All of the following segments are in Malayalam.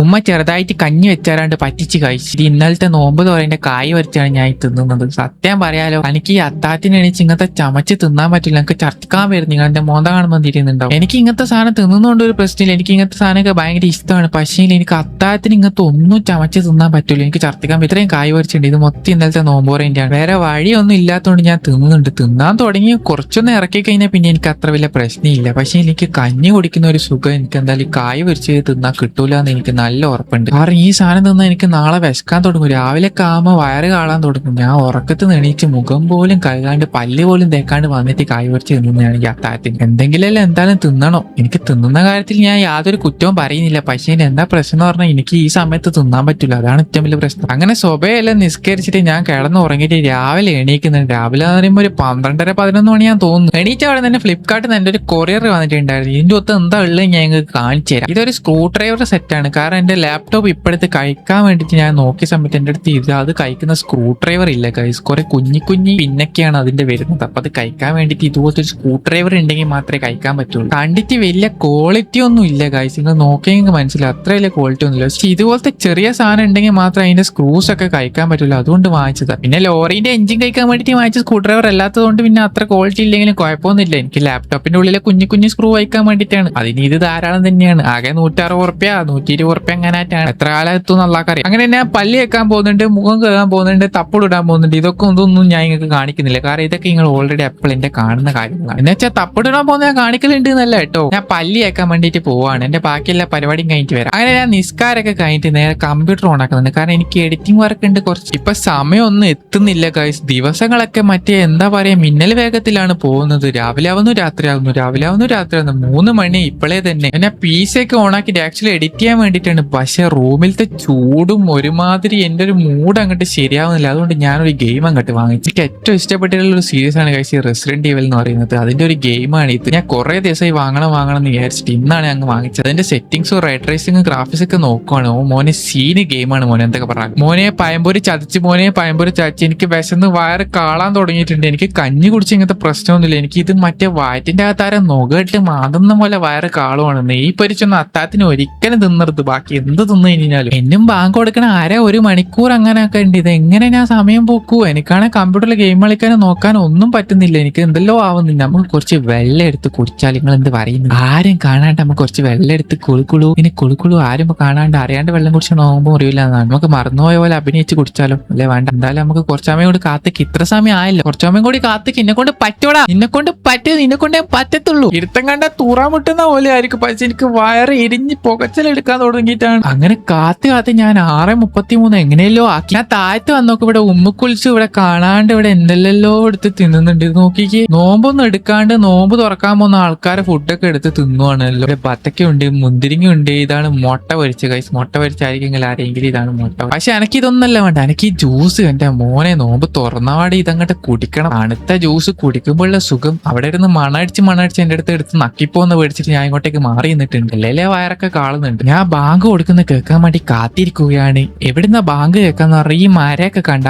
ഉമ്മ ചെറുതായിട്ട് കഞ്ഞി വെച്ചാലാണ്ട് പറ്റിച്ച് കഴിച്ചിട്ട് ഇന്നലത്തെ നോമ്പ് തോരന്റെ കായ് വരച്ചാണ് ഞാൻ തിന്നുന്നത്. സത്യം പറയാലോ, എനിക്ക് ഈ അത്താത്തിന് എണീച്ച് ഇങ്ങനത്തെ ചമച്ച് തിന്നാൻ പറ്റില്ല. എനിക്ക് ഛർദ്ദിക്കാൻ വരുന്നു. നിങ്ങളെന്റെ മോന്ത കാണുമ്പോൾ തിരിയുന്നുണ്ടാവും. എനിക്ക് ഇങ്ങനത്തെ സാധനം തിന്നുന്നതുകൊണ്ട് ഒരു പ്രശ്നമില്ല. എനിക്ക് ഇങ്ങനത്തെ സാധനമൊക്കെ ഭയങ്കര ഇഷ്ടമാണ്. പക്ഷേ എനിക്ക് അത്താത്തിന് ഇങ്ങനത്തെ ഒന്നും ചമച്ച് തിന്നാൻ പറ്റില്ല. എനിക്ക് ഛർദ്ദിക്കാൻ ഇത്രയും കായ് വരച്ചിട്ടുണ്ട്. ഇത് മൊത്തം ഇന്നലത്തെ നോമ്പോറേന്റെയാണ്. വേറെ വഴിയൊന്നും ഇല്ലാത്തതുകൊണ്ട് ഞാൻ തിന്നുന്നുണ്ട്. തിന്നാൻ തുടങ്ങി കുറച്ചൊന്ന് ഇറക്കി കഴിഞ്ഞാൽ പിന്നെ എനിക്ക് അത്ര വലിയ പ്രശ്നമില്ല. പക്ഷെ എനിക്ക് കഞ്ഞി കുടിക്കുന്ന ഒരു സുഖം എനിക്ക് എന്തായാലും കായ് വരച്ച് തിന്നാൻ കിട്ടൂല എന്ന് എനിക്ക് നല്ല ഉറപ്പുണ്ട്. കാരണം ഈ സാധനം തിന്നാൽ എനിക്ക് നാളെ വിശക്കാൻ തുടങ്ങും. രാവിലെ ആകുമ്പോൾ വയറ് കാളാൻ തുടങ്ങും. ഞാൻ ഉറക്കത്ത് എണീച്ച് മുഖം പോലും കഴുകാണ്ട് പല്ല് പോലും തേക്കാണ്ട് വന്നിട്ട് കായ് വരച്ച് തിന്നുന്നതാണെങ്കിൽ അത്താഴത്തിന് എന്തെങ്കിലല്ലേ എന്തായാലും തിന്നണം. എനിക്ക് തിന്നുന്ന കാര്യത്തിൽ ഞാൻ യാതൊരു കുറ്റവും പറയുന്നില്ല. പക്ഷേ എന്താ പ്രശ്നം എന്ന് പറഞ്ഞാൽ എനിക്ക് ഈ സമയത്ത് തിന്നാൻ പറ്റില്ല. അതാണ് ഏറ്റവും വലിയ പ്രശ്നം. അങ്ങനെ സ്വഭയെല്ലാം നിസ്കരിച്ചിട്ട് ഞാൻ കിടന്ന് ഉറങ്ങിയിട്ട് രാവിലെ എണീക്കുന്നുണ്ട്. രാവിലെ എന്ന് പറയുമ്പോൾ ഒരു 12:30-11 മണി ഞാൻ തോന്നുന്നു. എണീറ്റ അവിടെ തന്നെ ഫ്ലിപ്കാർട്ടിൽ നിന്ന് എൻ്റെ ഒരു കൊറിയർ വന്നിട്ടുണ്ടായിരുന്നു. ഇതിൻ്റെ ഒത്ത് എന്താ ഉള്ളത് ഞാൻ നിങ്ങൾക്ക് കാണിച്ചു തരാം. ഇതൊരു സ്ക്രൂ ഡ്രൈവർ സെറ്റാണ്. കാരണം എൻ്റെ ലാപ്ടോപ്പ് ഇപ്പോഴത്തെ കഴിക്കാൻ വേണ്ടിയിട്ട് ഞാൻ നോക്കിയ സമയത്ത് എൻ്റെ അടുത്ത് അത് കഴിക്കുന്ന സ്ക്രൂ ഡ്രൈവർ ഇല്ല ഗൈസ്. കുറെ കുഞ്ഞി പിന്നൊക്കെയാണ് അതിന്റെ വരുന്നത്. അപ്പൊ അത് കഴിക്കാൻ വേണ്ടിയിട്ട് ഇതുപോലത്തെ ഒരു സ്ക്രൂ ഡ്രൈവർ ഉണ്ടെങ്കിൽ മാത്രമേ കഴിക്കാൻ പറ്റുള്ളൂ. കണ്ടിട്ട് വലിയ ക്വാളിറ്റി ഒന്നും ഇല്ല ഗൈസ്. നിങ്ങൾ നോക്കിയെങ്കിൽ മനസ്സിലാവും അത്ര വലിയ ക്വാളിറ്റി ഒന്നുമില്ല. പക്ഷെ ഇതുപോലത്തെ ചെറിയ സാധനം ഉണ്ടെങ്കിൽ മാത്രമേ അതിന്റെ സ്ക്രൂസ് ഒക്കെ കഴിക്കാൻ പറ്റുള്ളൂ. അതുകൊണ്ട് വാങ്ങിച്ചത്. പിന്നെ ലോറിന്റെ എഞ്ചിൻ കഴിക്കാൻ വേണ്ടിയിട്ട് വാങ്ങിച്ച സ്ക്രൂ ഡ്രൈവർ അല്ലാത്തതുകൊണ്ട് പിന്നെ അത്ര ക്വാളിറ്റി ഇല്ലെങ്കിലും കുഴപ്പമൊന്നുമില്ല. എനിക്ക് ലാപ്ടോപ്പിന്റെ ഉള്ളിലെ കുഞ്ഞു സ്ക്രൂ വയ്ക്കാൻ വേണ്ടിയിട്ടാണ്. അതിന് ഇത് ധാരാളം തന്നെയാണ്. ആകെ 160 120 അങ്ങനായിട്ടാണ്. എത്ര കാലം എത്തും നല്ലാക്കറിയാം. അങ്ങനെ ഞാൻ പല്ല് വെക്കാൻ പോകുന്നുണ്ട്, മുഖം കഴുകാൻ പോകുന്നുണ്ട്, തപ്പിടാൻ പോകുന്നുണ്ട്. ഇതൊന്നും ഞാൻ നിങ്ങൾക്ക് കാണിക്കുന്നില്ല. കാരണം ഇതൊക്കെ നിങ്ങൾ ഓൾറെഡി അപ്പോൾ എന്റെ കാണുന്ന കാര്യങ്ങളാണ്. എന്ന് വെച്ചാൽ തപ്പിടാൻ പോകുന്ന ഞാൻ കാണിക്കലുണ്ട് എന്നല്ല കേട്ടോ. ഞാൻ പല്ല് വെക്കാൻ വേണ്ടിയിട്ട് പോവാണ്. എന്റെ ബാക്കിയെല്ലാ പരിപാടിയും കഴിഞ്ഞിട്ട് വരാം. അങ്ങനെ ഞാൻ നിസ്കാരമൊക്കെ കഴിഞ്ഞിട്ട് നേരെ കമ്പ്യൂട്ടർ ഓൺ ആക്കുന്നുണ്ട്. കാരണം എനിക്ക് എഡിറ്റിംഗ് വർക്ക് ഉണ്ട് കുറച്ച്. ഇപ്പൊ സമയമൊന്നും എത്തുന്നില്ല ഗൈസ്. ദിവസങ്ങളൊക്കെ മറ്റേ എന്താ പറയാ മിന്നൽ വേഗത്തിലാണ് പോകുന്നത്. രാവിലെ ആവുന്നു രാത്രിയാവുന്നു, രാവിലെ ആവുന്നു രാത്രിയാവുന്നു. 3 മണി ഇപ്പോഴേ തന്നെ. ഞാൻ PC ഒക്കെ ഓൺ ആക്കിയിട്ട് ആക്ച്വലി എഡിറ്റ് ചെയ്യാൻ വേണ്ടിയിട്ടാണ്. പക്ഷെ റൂമിലത്തെ ചൂടും ഒരുമാതിരി എന്റെ ഒരു മൂഡ് അങ്ങോട്ട് ശരിയാവുന്നില്ല. അതുകൊണ്ട് ഞാനൊരു ഗെയിം അങ്ങോട്ട് വാങ്ങിച്ചു. എനിക്ക് ഏറ്റവും ഇഷ്ടപ്പെട്ടിട്ടുള്ള ഒരു സീരീസ് ആണ് കഴിച്ച് റെസിഡന്റ് ഈവൽ എന്ന് പറയുന്നത്. അതിന്റെ ഒരു ഗെയിമാണ് ഇത്. ഞാൻ കുറെ ദിവസമായി വാങ്ങണം എന്ന് വിചാരിച്ചിട്ട് ഇന്നാണ് ഞങ്ങൾ വാങ്ങിച്ചത്. അതിന്റെ സെറ്റിംഗ്സും റൈ ട്രേസിംഗും ഗ്രാഫിക്സ് ഒക്കെ നോക്കുവാണ്. മോനെ സീന് ഗെയിമാണ് മോനെ. എന്തൊക്കെ പറയാം മോനെ. പയമ്പൊരി ചതച്ച് മോനെ, പയമ്പൊരി ചതച്ച്. എനിക്ക് വിശന്ന് വയറ് കാളാൻ തുടങ്ങിയിട്ടുണ്ട്. എനിക്ക് കഞ്ഞി കുടിച്ച് ഇങ്ങനത്തെ പ്രശ്നമൊന്നുമില്ല. എനിക്ക് ഇത് മറ്റേ വയറ്റിന്റെ അകത്താരം നുകട്ട് മാതുന്ന പോലെ വയറ് കാളുവാണ്. നെയ് പൊരിച്ചൊന്നും അത്താത്തിന് ഒരിക്കലും തിന്നരുത്. ബാക്കി എന്ത് തിന്നു കഴിഞ്ഞാലും എന്നും ബാങ്ക് കൊടുക്കണ 1/2 മണിക്കൂർ അങ്ങനെയൊക്കെ ഉണ്ട്. ഇത് എങ്ങനെ ഞാൻ സമയം പോക്കൂ? എനിക്കാണെങ്കിൽ കമ്പ്യൂട്ടറിൽ ഗെയിം കളിക്കാനും നോക്കാനും ഒന്നും പറ്റുന്നില്ല. എനിക്ക് എന്തെല്ലോ ആവുന്നില്ല. നമുക്ക് കുറച്ച് വെള്ളം എടുത്ത് കുടിച്ചാൽ നിങ്ങൾ എന്ത് പറയുന്നു? ആരും കാണാണ്ട് നമുക്ക് കുറച്ച് വെള്ളം എടുത്ത് കുളുക്കുളു. ഇനി കുളുക്കുളു ആരും കാണാണ്ട് അറിയാണ്ട് വെള്ളം കുടിച്ച് നോക്കുമ്പോൾ അറിയില്ല. നമുക്ക് മറന്നുപോയ പോലെ അഭിനയിച്ച് കുടിച്ചാലോ? അല്ലെ വേണ്ട. എന്തായാലും നമുക്ക് കുറച്ച് സമയം കൂടി കാത്തിക്ക്. ഇത്ര സമയം ആയില്ല. കുറച്ച് സമയം കൂടി കാത്തിക്ക്. എന്നെ കൊണ്ട് പറ്റൂടാ. നിന്നെ കൊണ്ട് പറ്റത്തുള്ളൂ. ഇരുത്തം കണ്ട തൂറാൻ മുട്ടുന്ന പോലെ ആയിരിക്കും. പക്ഷെ എനിക്ക് വയറ് എരിഞ്ഞ് പുകച്ചലെടുക്കാൻ തുടങ്ങിയിട്ടാണ്. അങ്ങനെ കാത്ത് ഞാൻ 6:33 എങ്ങനെയല്ലോ ആക്കി. ഞാൻ താഴത്ത് വന്നോക്ക് ഇവിടെ ഉമ്മുക്കുളിച്ച് ഇവിടെ കാണാണ്ട് ഇവിടെ എന്തെല്ലോ എടുത്ത് തിന്നുന്നുണ്ട്. ഇത് നോക്കിക്ക്. നോമ്പൊന്നും എടുക്കാണ്ട് നോമ്പ് തുറക്കാൻ പോകുന്ന ആൾക്കാരെ ഫുഡൊക്കെ എടുത്ത് തിന്നുവാണല്ലോ. ഇവിടെ ബത്തക്കയുണ്ട്, മുന്തിരിങ്ങുണ്ട്. ഇതാണ് മുട്ട പൊരിച്ച ഗൈസ്. മുട്ട പൊരിച്ചായിരിക്കും ആരെങ്കിലും. ഇതാണ് മുട്ട. പക്ഷെ എനിക്ക് ഇതൊന്നല്ല വേണ്ട. എനിക്ക് ഈ ജ്യൂസ് എന്റെ മോനെ നോമ്പ് തുറന്നപാട് ഇതങ്ങോട്ട് കുടിക്കണം. തണുത്ത ജ്യൂസ് കുടിക്കുമ്പോഴുള്ള സുഖം. അവിടെ ഇരുന്ന് മണടിച്ച് എന്റെ അടുത്ത് എടുത്ത് നക്കിപ്പോന്ന് പേടിച്ചിട്ട് ഞാൻ ഇങ്ങോട്ടേക്ക് മാറി നിന്നിട്ടുണ്ട്. അല്ലേ വയറൊക്കെ കാളുന്നുണ്ട്. ഞാൻ ബാങ്ക് കൊടുക്കുന്ന കേൾക്കാൻ വേണ്ടി കാത്തിരിക്കുകയാണ്. എവിടുന്ന ബാങ്ക് കേൾക്കാന്ന് പറഞ്ഞാൽ ഈ മരയൊക്കെ കണ്ട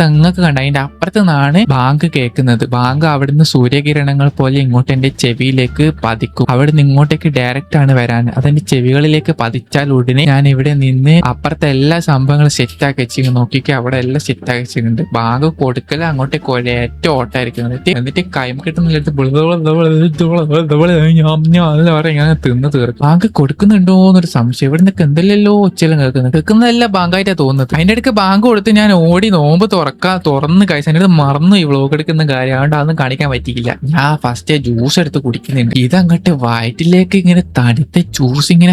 തെങ്ങൊക്കെ കണ്ട അതിന്റെ അപ്പുറത്ത് നിന്നാണ് ബാങ്ക് കേൾക്കുന്നത്. ബാങ്ക് അവിടുന്ന് സൂര്യകിരണങ്ങൾ പോലെ ഇങ്ങോട്ട് എന്റെ ചെവിയിലേക്ക് പതിക്കും. അവിടുന്ന് ഇങ്ങോട്ടേക്ക് ഡയറക്റ്റ് ആണ് വരാൻ. അതെന്റെ ചെവികളിലേക്ക് പതിച്ചാൽ ഉടനെ ഞാൻ ഇവിടെ നിന്ന് അപ്പുറത്തെ എല്ലാ സംഭവങ്ങളും സെറ്റാക്കി വെച്ചിട്ട് നോക്കിക്ക്. അവിടെ എല്ലാം സെറ്റാക്കി വെച്ചിട്ടുണ്ട്. ബാങ്ക് കൊടുക്കല അങ്ങോട്ടേക്ക് ഏറ്റവും ഓട്ടായിരിക്കും. എന്നിട്ട് കൈം കിട്ടുന്നില്ല ഇങ്ങനെ തിന്ന് തീർക്കും. ബാങ്ക് കൊടുക്കുന്നുണ്ടോ എന്നൊരു സംശയം. ഇവിടെ നിന്നൊക്കെ എന്തെല്ലോ ഒച്ചെല്ലാം കേൾക്കുന്നതെല്ലാം ബാങ്കായിട്ടാ തോന്നുന്നത്. അതിന്റെ ഇടയ്ക്ക് ബാങ്ക് കൊടുത്ത് ഞാൻ ഓടി നോമ്പ് തുറന്ന് കഴിച്ചു. അതിൻ്റെ മറന്നു ഈ വ്ളോഗ് എടുക്കുന്ന കാര്യം. അതുകൊണ്ട് അതൊന്നും കാണിക്കാൻ പറ്റിയില്ല. ഞാൻ ഫസ്റ്റ് ജ്യൂസ് എടുത്ത് കുടിക്കുന്നുണ്ട്. ഇതങ്ങോട്ട് വയറ്റിലേക്ക് ഇങ്ങനെ തണുത്ത ജ്യൂസ് ഇങ്ങനെ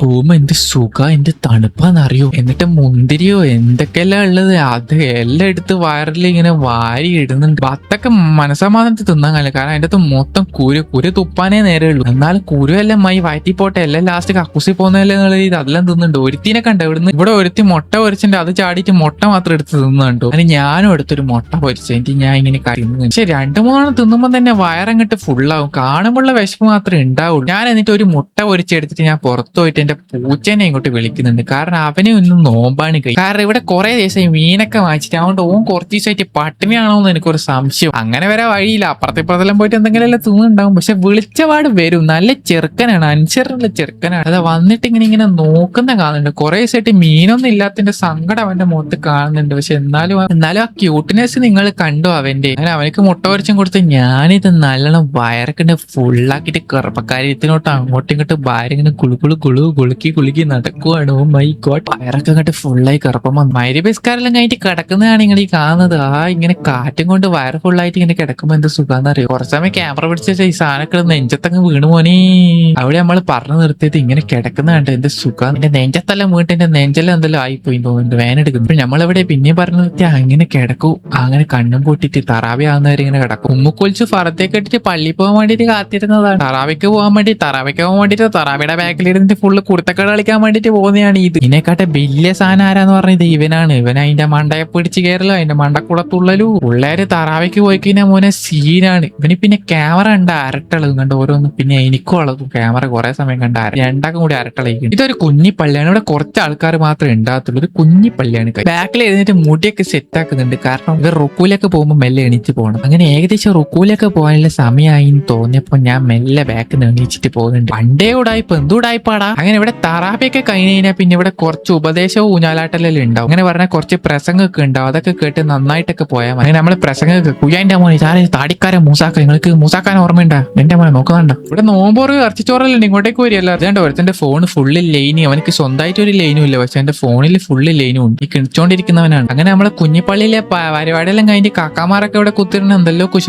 പോകുമ്പോ എന്ത് സുഖ, എന്ത് തണുപ്പാന്നറിയോ. എന്നിട്ട് മുന്തിരിയോ എന്തൊക്കെയല്ല ഉള്ളത് അത് എല്ലാം എടുത്ത് വയറിൽ ഇങ്ങനെ വാരി ഇടുന്നുണ്ട്. അതൊക്കെ മനസ്സമാധാനത്തിൽ തിന്നാൻ കഴിയില്ല. കാരണം അതിൻ്റെ അകത്ത് മൊത്തം കുരു തുപ്പാനേ നേരെ ഉള്ളൂ. എന്നാലും കുരു എല്ലാം വയറ്റി പോട്ടെ. എല്ലാം ലാസ്റ്റ് കക്കൂസി പോകുന്നതല്ലേ ഇത് അതെല്ലാം തിന്നുന്നുണ്ട്. ഒരുത്തിനെ കണ്ട ഇവിടെ ഒരുത്തി മുട്ട പൊരിച്ചിട്ട് അത് ചാടിയിട്ട് മുട്ട മാത്രം എടുത്ത് തിന്നുന്നുണ്ടോ. അതിന് ഞാനും എടുത്തൊരു മുട്ട പൊരിച്ചിട്ട് ഞാൻ ഇങ്ങനെ കഴിയുന്നു. പക്ഷെ 2-3 തിന്നുമ്പോൾ തന്നെ വയറങ്ങട്ട് ഫുള്ളാവും. കാണുമ്പോഴുള്ള വിശപ്പ് മാത്രമേ ഉണ്ടാവുള്ളൂ. ഞാൻ എന്നിട്ട് ഒരു മുട്ട പൊരിച്ചെടുത്തിട്ട് ഞാൻ പുറത്തു പോയിട്ട് എന്റെ പൂച്ചേനെ ഇങ്ങോട്ട് വിളിക്കുന്നുണ്ട്. കാരണം അവനെ ഒന്നും നോമ്പാണ് കഴിയും. കാരണം ഇവിടെ കുറെ ദിവസമായി മീനൊക്കെ വാങ്ങിച്ചിട്ട് അതുകൊണ്ട് ഓൻ കുറച്ച് ദിവസമായിട്ട് പട്ടിണിയാണോ എന്ന് എനിക്കൊരു സംശയം. അങ്ങനെ വരെ വഴിയില്ല. അപ്പുറത്തെല്ലാം പോയിട്ട് എന്തെങ്കിലും തിന്നുണ്ടാവും. പക്ഷെ വിളിച്ചപാട് വരും. നല്ല ചെറുക്കനാണ്, അനുസരണമുള്ള ചെറുക്കനാണ്. അത് വന്നിട്ട് ഇങ്ങനെ നോക്കുന്ന കാണുന്നുണ്ട്. കുറെ ദിവസമായിട്ട് മീനൊന്നും ഇല്ലാത്തതിന്റെ സങ്കടം അവന്റെ മുഖത്ത് കാണുന്നുണ്ട്. പക്ഷെ എന്നാലും ആ ക്യൂട്ട്നെസ് നിങ്ങൾ കണ്ടോ അവന്റെ. അങ്ങനെ അവനക്ക് മുട്ട പൊരിച്ചും കൊടുത്ത് ഞാനിത് നല്ലോണം വയറൊക്കെ ഫുള്ളാക്കിയിട്ട് കറുപ്പക്കാര്യത്തിനോട്ട് അങ്ങോട്ടും ഇങ്ങോട്ടും ഭാര്യ ഇങ്ങനെ കുളുക്കി നടക്കുവാണ്. ഓ മൈ ഗോഡ്, വയറൊക്കെ അങ്ങോട്ട് ഫുള്ളായി കറുപ്പം വന്നു. മൈരിബിസ്കാരെല്ലാം കഴിഞ്ഞിട്ട് കിടക്കുന്നതാണ് നിങ്ങൾ ഈ കാണുന്നത്. ഇങ്ങനെ കാറ്റും കൊണ്ട് വയറ് ഫുള്ളായിട്ട് ഇങ്ങനെ കിടക്കുമ്പോ എന്ത് സുഖാന്ന് അറിയോ. കുറച്ച് സമയം ക്യാമറ പിടിച്ച ഈ സാധനമൊക്കെ നെഞ്ചത്തങ്ങ് വീണു പോനേ. അവിടെ നമ്മൾ പറഞ്ഞു നിർത്തിയത് ഇങ്ങനെ കിടക്കുന്ന കണ്ട് എന്റെ സുഖം. എന്റെ നെഞ്ചത്തെല്ലാം വീണിട്ട് എന്റെ നെഞ്ചെല്ലാം എന്തെല്ലാം ആയിപ്പോയി തോന്നുന്നുണ്ട്, വേനെടുക്കുന്നു. നമ്മളെവിടെ പിന്നെ പറഞ്ഞു നിർത്തി അങ്ങനെ കിടക്കൂ. അങ്ങനെ കണ്ണും പൊട്ടിട്ട് തറാവി ആവുന്നവരെ ഇങ്ങനെ കിടക്കും. ഉമ്മുക്കൊലിച്ച് ഫറത്തേക്ക് ഇട്ടിട്ട് പള്ളി പോകാൻ വേണ്ടിട്ട് കാത്തിരുന്നതാണ്. തറാവിക്ക് പോകാൻ വേണ്ടിട്ട് തറാവിയുടെ ബാക്കിലിരുന്നിട്ട് ഫുള്ള് കുടുത്തക്കട കളിക്കാൻ വേണ്ടിട്ട് പോകുന്നതാണ് ഇത്. ഇതിനെക്കാട്ടെ വലിയ സാധനം ആരാന്ന് പറഞ്ഞത് ഇവനാണ്. ഇവൻ അതിന്റെ മണ്ടയെ പിടിച്ച് കയറലോ അതിന്റെ മണ്ടക്കുളത്തുള്ളലൂ. പിള്ളേര് തറാവിക്ക് പോയി കഴിഞ്ഞാൽ മോനെ സീനാണ്. ഇവന് പിന്നെ ക്യാമറ കണ്ട അരട്ടളവും കണ്ട് ഓരോന്ന്. പിന്നെ എനിക്കും ഉള്ളതും ക്യാമറ കുറെ സമയം കണ്ട രണ്ടാക്കും കൂടി അരട്ടളയിക്കും. ഇതൊരു കുഞ്ഞി പള്ളിയാണ്. ഇവിടെ കുറച്ച് ആൾക്കാർ മാത്രമേ ഉണ്ടാകത്തുള്ളൂ. ഒരു കുഞ്ഞി പള്ളിയാണ്. ബാക്കിൽ എഴുന്നേറ്റ് മുടിയൊക്കെ സെറ്റ് ആക്കുന്നുണ്ട്. കാരണം ഇവർ റുക്കൂലൊക്കെ പോകുമ്പോൾ മെല്ലെ എണീച്ച് പോകണം. അങ്ങനെ ഏകദേശം റുക്കൂലൊക്കെ പോകാനുള്ള സമയമായി തോന്നിയപ്പോ ഞാൻ മെല്ലെ ബാക്കിൽ നിന്ന് എണീച്ചിട്ട് പോകുന്നുണ്ട്. പണ്ടേ ഉടായിപ്പോ എന്തുടായിപ്പാടാ. അങ്ങനെ ഇവിടെ തറാബിയൊക്കെ കഴിഞ്ഞ് കഴിഞ്ഞാൽ പിന്നെ ഇവിടെ കുറച്ച് ഉപദേശവും ഊഞ്ഞാലാട്ടലെല്ലാം ഉണ്ടാവും. അങ്ങനെ പറഞ്ഞാൽ കുറച്ച് പ്രസംഗമൊക്കെ ഉണ്ടാവും. അതൊക്കെ കേട്ട് നന്നായിട്ടൊക്കെ പോയാൽ മതി. അങ്ങനെ നമ്മള് പ്രസംഗമൊക്കെ കുയ്യാന്റെ മോനെ ചാരെ താടിക്കാരൻ മൂസാക്ക, നിങ്ങൾക്ക് മൂസാക്കാൻ ഓർമ്മയുണ്ടാ? എന്റെ മോനെ നോക്കുന്നുണ്ടോ? ഇവിടെ നോമ്പോറ് ഇറച്ചിച്ചോറല്ലേ ഇങ്ങോട്ടേക്ക് വരികയല്ല. അതുകൊണ്ട് ഒരുത്തന്റെ ഫോൺ ഫുള്ള് ലൈനി. അവനക്ക് സ്വന്തമായിട്ട് ഒരു ലൈനും ഇല്ല. പക്ഷെ എന്റെ ഫോണിൽ ഫുള്ള് ലൈനും ഉണ്ട്. ഈ കിണിച്ചോണ്ടിരിക്കുന്നവനാണ്. അങ്ങനെ നമ്മളെ കുഞ്ഞിപ്പള്ളിയിലെ പരിപാടിയെല്ലാം കഴിഞ്ഞ് കാക്കാമാരൊക്കെ ഇവിടെ കുത്തിരുന്ന് എന്തെല്ലോ കുശു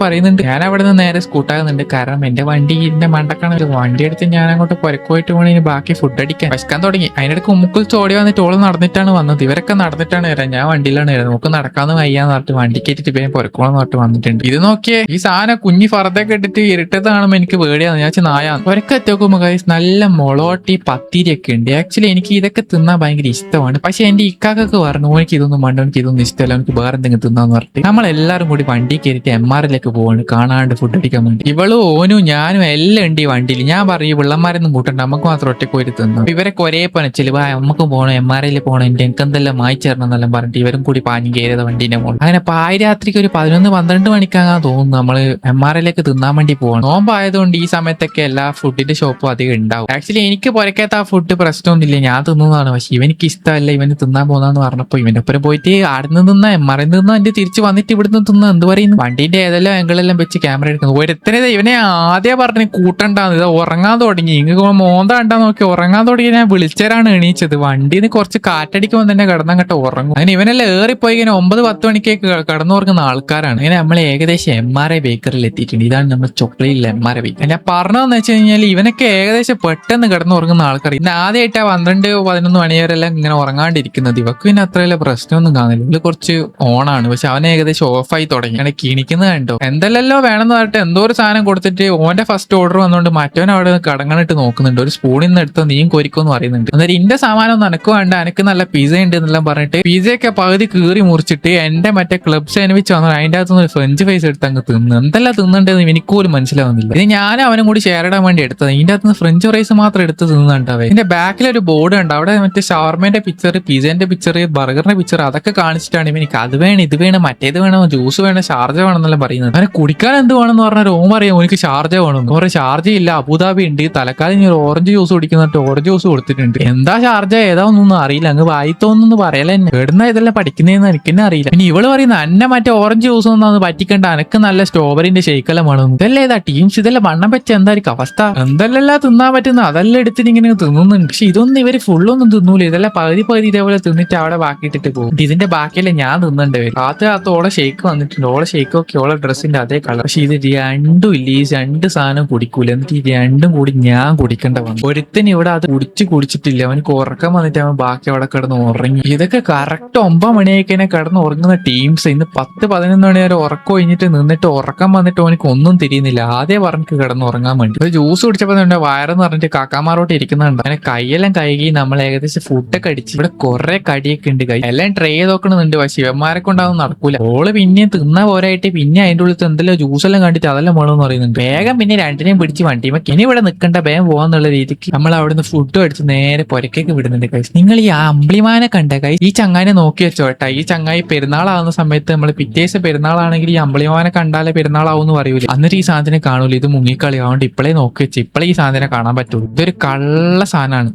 പറയുന്നുണ്ട്. ഞാൻ അവിടെ നിന്ന് നേരെ സ്കൂട്ടാകുന്നുണ്ട്. കാരണം എന്റെ വണ്ടിന്റെ മണ്ടക്കാണ്. ഒരു വണ്ടി എടുത്ത് ഞാൻ അങ്ങോട്ട് പുരക്കുപോയിട്ട് പോകണേ ബാക്കി ഫുഡ് അടിക്കാൻ വിശക്കാൻ തുടങ്ങി. അതിനിടയ്ക്ക് ഉമ്മുക്കുൽ ചോടി വന്നിട്ട് ഓള് നടന്നിട്ടാണ് വന്നത്. ഇവരൊക്കെ നടന്നിട്ടാണ് വരാൻ. ഞാൻ വണ്ടിയിലാണ് വരുന്നത്. നമുക്ക് നടക്കാന്ന് വയ്യാന്ന് പറഞ്ഞിട്ട് വണ്ടി കയറ്റിട്ട് പേര് പുരക്കോളം പറഞ്ഞിട്ട് വന്നിട്ടുണ്ട്. ഇത് നോക്കിയേ, ഈ സാധനം കുഞ്ഞി ഫറതൊക്കെ ഇട്ടിട്ട് ഇരുട്ടത്ത് കാണുമ്പോൾ എനിക്ക് പേടിയാണ്. ഞാൻ നായാന്ന് ഒരൊക്കെ എത്തിയോക്കുമ്പോ നല്ല മുളോട്ടി പത്തിരിയൊക്കെ ഉണ്ട്. ആക്ച്വലി എനിക്ക് ഇതൊക്കെ തിന്നാൻ ഭയങ്കര ഇഷ്ടമാണ്. പക്ഷെ എന്റെ ഇക്കാക്കൊക്കെ പറഞ്ഞു എനിക്ക് ഇതൊന്നും വേണ്ട, എനിക്ക് ഇതൊന്നും ഇഷ്ടമല്ല, എനിക്ക് വേറെ എന്തെങ്കിലും തിന്നാന്ന് പറഞ്ഞിട്ട് നമ്മളെല്ലാരും കൂടി വണ്ടി കയറിയിട്ട് MRലേക്ക് പോവാണ് കാണാണ്ട് ഫുഡ് അടിക്കാൻ വേണ്ടി. ഇവളും ഓനും ഞാനും എല്ലാം ഉണ്ട് ഈ വണ്ടിയിൽ. ഞാൻ പറയും പിള്ളമാരൊന്നും കൂട്ടണ്ട, നമുക്ക് മാത്രം ഒറ്റയ്ക്ക് പോയിട്ട് തിന്നു. ഇവരൊക്കെ ഒരേ പനച്ചില് നമുക്ക് പോകണം, MRയിൽ പോകണം, എനിക്ക് എന്തെല്ലാം മായിച്ചേരണം എന്നെല്ലാം പറഞ്ഞിട്ട് ഇവരും കൂടി പാഞ്ഞു കയറിയത് വണ്ടീന്റെ മോൾ. അങ്ങനെ പാതിരാത്രിക്ക് ഒരു 11-12 മണിക്കാകാൻ തോന്നുന്നു നമ്മള് MRയിലേക്ക് തിന്നാൻ വേണ്ടി പോകണം. നോമ്പായതുകൊണ്ട് ഈ സമയത്തൊക്കെ എല്ലാ ഫുഡിന്റെ ഷോപ്പും അധികം ഉണ്ടാവും. ആക്ച്വലി എനിക്ക് പുരക്കാത്ത ആ ഫുഡ് പ്രശ്നമൊന്നുമില്ല, ഞാൻ തിന്നുന്നതാണ്. പക്ഷെ ഇവനിക്ക് ഇഷ്ടമല്ല, ഇവന് തിന്നാൻ പോകുന്നതെന്ന് പറഞ്ഞപ്പോ ഇവന്റെ ഒപ്പം പോയിട്ട് ആടുന്ന് തിന്ന MRയിൽ നിന്ന് എന്റെ തിരിച്ച് വന്നിട്ട് ഇവിടുന്ന് തിന്ന എന്ത് പറയുന്നു. വണ്ടിന്റെ ഏതെല്ലാം ആംഗിളെല്ലാം വെച്ച് ക്യാമറ എടുക്കുന്നു. ഒരുത്തനത് ഇവനെ ആദ്യം പറഞ്ഞ് കൂട്ടണ്ടാന്ന്. ഇത് ഉറങ്ങാൻ തുടങ്ങി. ഇങ്ങ് മോന്ത കണ്ടാ നോക്കി ഉറങ്ങാൻ തുടങ്ങി. ഞാൻ വിളിച്ചേരാണ് എണീച്ചത്. വണ്ടിന്ന് കുറച്ച് കാറ്റടിക്കുമ്പോൾ തന്നെ കിടന്നങ്ങട്ട് ഉറങ്ങും. അങ്ങനെ ഇവനെല്ലാം ഏറിപ്പോയി ഇങ്ങനെ 9-10 മണിക്കേക്ക് കിടന്നുറങ്ങുന്ന ആൾക്കാരാണ്. അങ്ങനെ നമ്മൾ ഏകദേശം MRI ബേക്കറിൽ എത്തിയിട്ടുണ്ട്. ഇതാണ് നമ്മൾ ചൊക്ലേറ്റിൽ MRI ബേക്കർ. ഞാൻ പറഞ്ഞതെന്ന് വെച്ച് കഴിഞ്ഞാൽ ഇവനൊക്കെ ഏകദേശം പെട്ടെന്ന് കിടന്നുറങ്ങുന്ന ആൾക്കാർ. ഇന്ന് ആദ്യമായിട്ടാ 12-11 മണി വരെ എല്ലാം ഇങ്ങനെ ഉറങ്ങാണ്ടിരിക്കുന്നത്. ഇവക്ക് പിന്നെ അത്രയല്ല പ്രശ്നമൊന്നും കാണില്ല. ഇതിൽ കുറച്ച് ഓണാണ്. പക്ഷെ അവനെ ഏകദേശം ഓഫായി തുടങ്ങി. അങ്ങനെ കിണിക്കുന്നത് കണ്ടോ. എന്തെല്ലോ വേണമെന്ന് പറഞ്ഞിട്ട് എന്തോ ഒരു സാധനം കൊടുത്തിട്ട് ഓന്റെ ഫസ്റ്റ് ഓർഡർ വന്നുകൊണ്ട് മറ്റവൻ അവിടെ കടങ്ങണിട്ട് നോക്കുന്നുണ്ട്. ഒരു സ്പൂണിൽ നിന്ന് എടുത്ത് നീയും കോരിക്കോന്ന് പറയുന്നുണ്ട്. അന്നേരം ഇന്റെ സാമാനം ഒന്നും എനക്ക് വേണ്ട, എനിക്ക് നല്ല പിസ ഉണ്ട് എന്നെല്ലാം പറഞ്ഞിട്ട് പിസയൊക്കെ പകുതി കീറി മുറിച്ചിട്ട് എന്റെ മറ്റേ ക്ലബ് സാൻഡ്വിച്ച് വന്നു അതിന്റെ അകത്തുനിന്ന് ഒരു ഫ്രഞ്ച് ഫ്രൈസ് എടുത്ത് അങ്ങ് തിന്ന്. എന്തെല്ലാം തിന്നണ്ടെന്ന് എനിക്ക് പോലും മനസ്സിലാവുന്നില്ല. ഇത് ഞാനും അവനും കൂടി ഷെയർ ഇടാൻ വേണ്ടി എടുത്തത്. ഇതിന്റെ അകത്തുനിന്ന് ഫ്രഞ്ച് ഫ്രൈസ് മാത്രം എടുത്ത് തിന്നുന്നുണ്ടാവേ. ഇതിന്റെ ബാക്കിൽ ഒരു ബോർഡ് ഉണ്ട്. അവിടെ മറ്റേ ഷവർമേന്റെ പിക്ചർ, പിസേന്റെ പിക്ചർ, ബർഗറിന്റെ പിക്ചർ അതൊക്കെ കാണിച്ചിട്ടാണ് എനിക്ക് അത് വേണം, ഇത് വേണം, മറ്റേത് വേണം, ജ്യൂസ് വേണം, ഷാർജ വേണം എന്നെല്ലാം പറയുന്നത്. അങ്ങനെ കുടിക്കാൻ എന്ത് വേണമെന്ന് പറഞ്ഞാൽ ഓം അറിയാം എനിക്ക് ഷാർജ വേണം. കുറെ ഷാർജ ഇല്ല, അബുദാബി ഉണ്ട്. തലക്കാലം ഞാൻ ഓറഞ്ച് ജ്യൂസ് കുടിക്കുന്നിട്ട് ഓറഞ്ച് ജ്യൂസ് കൊടുത്തിട്ടുണ്ട്. എന്താ ഷാർജ ഏതാ ഒന്നും അറിയില്ല. അങ്ങ് വായിത്തോന്നു പറയല തന്നെ. എവിടുന്ന ഇതെല്ലാം പഠിക്കുന്നതെന്ന് എനിക്ക് തന്നെ അറിയില്ല. പിന്നെ ഇവള് പറയുന്ന അന്നെ മറ്റേ ഓറഞ്ച് ജ്യൂസ് ഒന്നും പറ്റിക്കണ്ട, എനക്ക് നല്ല സ്ട്രോബെറിന്റെ ഷേക്കെല്ലാം വേണം. ഇതല്ലേ ഏതാ ടീംസ്, ഇതെല്ലാം വണ്ണം വെച്ച എന്തായിരിക്കും അവസ്ഥ. എന്തെല്ലാം തിന്നാൻ പറ്റുന്ന അതെല്ലാം എടുത്തിട്ട് ഇങ്ങനെ തിന്നുന്നുണ്ട്. പക്ഷെ ഇതൊന്നും ഇവര് ഫുള്ളൊന്നും തിന്നൂല. ഇതെല്ലാം പകുതി ഇതേപോലെ തിന്നിട്ട് അവിടെ ബാക്കിയിട്ടിട്ട് പോകും. ഇതിന്റെ ബാക്കിയല്ലേ ഞാൻ തിന്നണ്ടേ. കാത്ത് ഓളെ ഷേക്ക് വന്നിട്ടുണ്ട്. ഓളെ ഷേക്ക് ഒക്കെ ഓളെ ഡ്രസ്സിന്റെ അതേ കളർ. പക്ഷെ ഇത് രണ്ടും ഇല്ല. ഈ രണ്ട് സാധനം കുടിക്കൂല. എന്നിട്ട് ഈ രണ്ടും കൂടി ഞാൻ കുടിക്കേണ്ട വന്നു. ഒരുത്തന് ഇവിടെ അത് കുടിച്ചിട്ടില്ല. അവനക്ക് ഉറക്കം വന്നിട്ട് അവൻ ബാക്കി അവിടെ കിടന്ന് ഉറങ്ങി. ഇതൊക്കെ കറക്റ്റ് 9 മണിയൊക്കെ കിടന്ന് ഉറങ്ങുന്ന ടീംസ്. ഇന്ന് 10-11 മണി വരെ ഉറക്കം കഴിഞ്ഞിട്ട് നിന്നിട്ട് ഉറക്കം വന്നിട്ട് അവനക്ക് ഒന്നും തിരിയുന്നില്ല. ആദ്യം പറഞ്ഞിട്ട് കിടന്ന് ഉറങ്ങാൻ വേണ്ടി ഒരു ജ്യൂസ് കുടിച്ചപ്പോ വയറെന്ന് പറഞ്ഞിട്ട് കാക്കാമാരോട്ട് ഇരിക്കുന്നുണ്ട്. അങ്ങനെ കൈയെല്ലാം കഴുകി നമ്മൾ ഏകദേശം ഫുഡൊക്കെ അടിച്ച് ഇവിടെ കുറെ കടിയൊക്കെ ഉണ്ട്. കൈ എല്ലാം ട്രൈ ചെയ്ത് നോക്കണമെന്നുണ്ട്. പക്ഷെ ശിവന്മാരെ കൊണ്ടാവും നടക്കൂല. ഓള് പിന്നെ തിന്ന പോരായിട്ട് പിന്നെ അതിന്റെ ഉള്ളിൽ എന്തെല്ലോ ജ്യൂസ് എല്ലാം കണ്ടിട്ട് അതെല്ലാം വേണമെന്ന് പറയുന്നുണ്ട്. വേഗം പിന്നെ രണ്ടിനെയും പിടിച്ച് വണ്ടിമ ഇനി ഇവിടെ നിൽക്കണ്ട, വേഗം പോകാന്നുള്ള രീതിക്ക് നമ്മൾ അവിടുന്ന് ഫുഡ് അടിച്ച് നേരെ പുരക്കേക്ക് വിടുന്നുണ്ട്. കൈസ് നിങ്ങൾ ഈ അമ്പിളിമാനെ കണ്ട കൈ ഈ ചങ്ങാനെ നോക്കി വെച്ചോട്ടെ. ഈ ചങ്ങായി പെരുന്നാളാവുന്ന സമയത്ത് നമ്മൾ പിറ്റേസ് പെരുന്നാളാണെങ്കിൽ ഈ അമ്പിളിമാനെ കണ്ടാലേ പെരുന്നാളാവും എന്ന് പറയൂല. അന്നിട്ട് ഈ സാധനം കാണൂല. ഇത് മുങ്ങിക്കളി ആവുകൊണ്ട് ഇപ്പോഴേ നോക്കി വെച്ച് ഇപ്പോഴേ ഈ സാധനം സാധനം കാണാൻ പറ്റുള്ളൂ. ഇതൊരു കള്ള സാധനമാണ്.